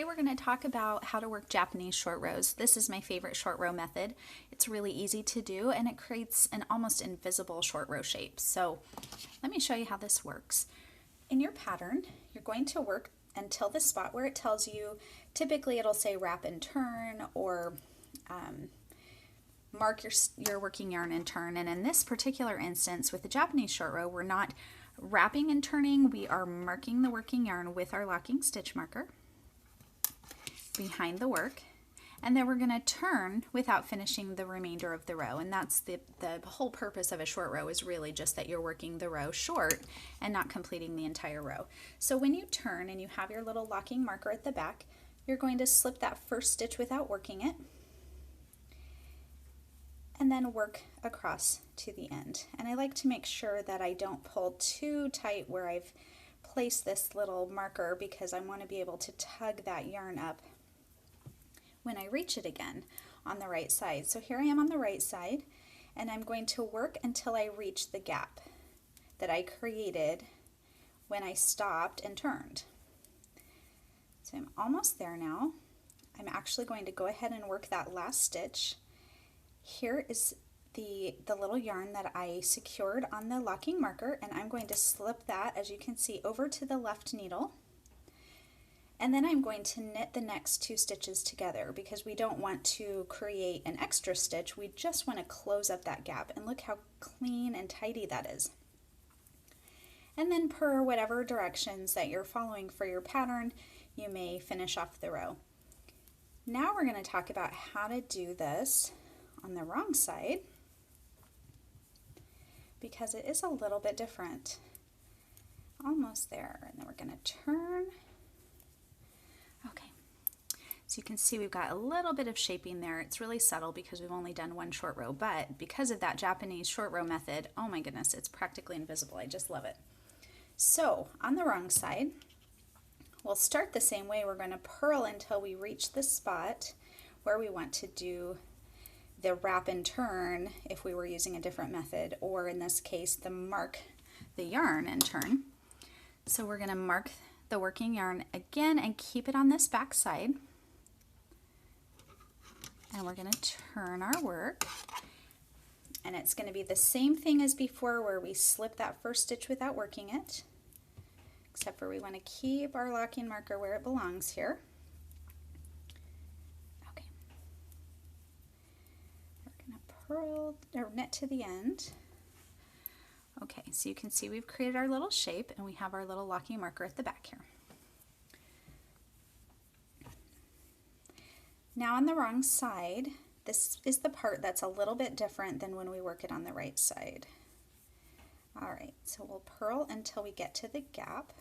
we're going to talk about how to work Japanese short rows. This is my favorite short row method. It's really easy to do and it creates an almost invisible short row shape. So let me show you how this works. In your pattern, you're going to work until the spot where it tells you, typically it'll say wrap and turn or mark your working yarn and turn. And in this particular instance with the Japanese short row, we're not wrapping and turning, we are marking the working yarn with our locking stitch marker behind the work, and then we're going to turn without finishing the remainder of the row. And that's the whole purpose of a short row, is really just that you're working the row short and not completing the entire row. So when you turn and you have your little locking marker at the back, you're going to slip that first stitch without working it and then work across to the end. And I like to make sure that I don't pull too tight where I've placed this little marker, because I want to be able to tug that yarn up when I reach it again on the right side. So here I am on the right side, and I'm going to work until I reach the gap that I created when I stopped and turned. So I'm almost there now. I'm actually going to go ahead and work that last stitch. Here is the little yarn that I secured on the locking marker, and I'm going to slip that, as you can see, over to the left needle. And then I'm going to knit the next two stitches together, because we don't want to create an extra stitch, we just want to close up that gap. And look how clean and tidy that is. And then per whatever directions that you're following for your pattern, you may finish off the row. Now we're going to talk about how to do this on the wrong side, because it is a little bit different. Almost there, and then we're going to turn. Okay, so you can see we've got a little bit of shaping there. It's really subtle because we've only done one short row, but because of that Japanese short row method, oh my goodness, it's practically invisible. I just love it. So on the wrong side, we'll start the same way. We're going to purl until we reach the spot where we want to do the wrap and turn if we were using a different method, or in this case, the mark the yarn and turn. So we're going to mark the working yarn again and keep it on this back side, and we're going to turn our work, and it's going to be the same thing as before, where we slip that first stitch without working it, except for we want to keep our locking marker where it belongs here. Okay, we're going to purl or knit to the end. Okay, so you can see we've created our little shape, and we have our little locking marker at the back here. Now on the wrong side, this is the part that's a little bit different than when we work it on the right side. All right, so we'll purl until we get to the gap.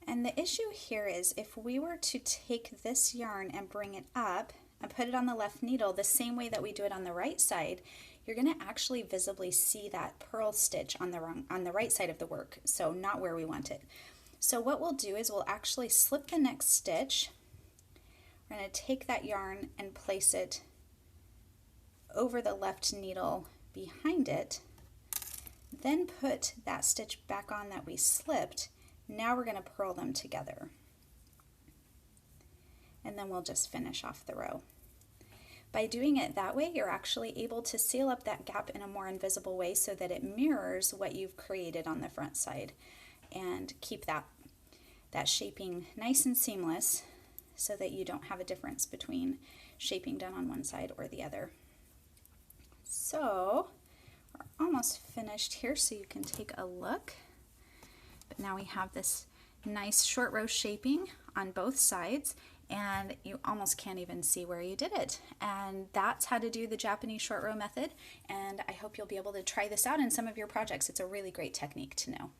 And the issue here is, if we were to take this yarn and bring it up and put it on the left needle the same way that we do it on the right side, you're going to actually visibly see that purl stitch on the right side of the work, so not where we want it. So what we'll do is we'll actually slip the next stitch. We're going to take that yarn and place it over the left needle behind it, then put that stitch back on that we slipped. Now we're going to purl them together, and then we'll just finish off the row. By doing it that way, you're actually able to seal up that gap in a more invisible way, so that it mirrors what you've created on the front side, and keep that shaping nice and seamless, so that you don't have a difference between shaping done on one side or the other. So we're almost finished here, so you can take a look. But now we have this nice short row shaping on both sides, and you almost can't even see where you did it. And that's how to do the Japanese short row method, and I hope you'll be able to try this out in some of your projects. It's a really great technique to know.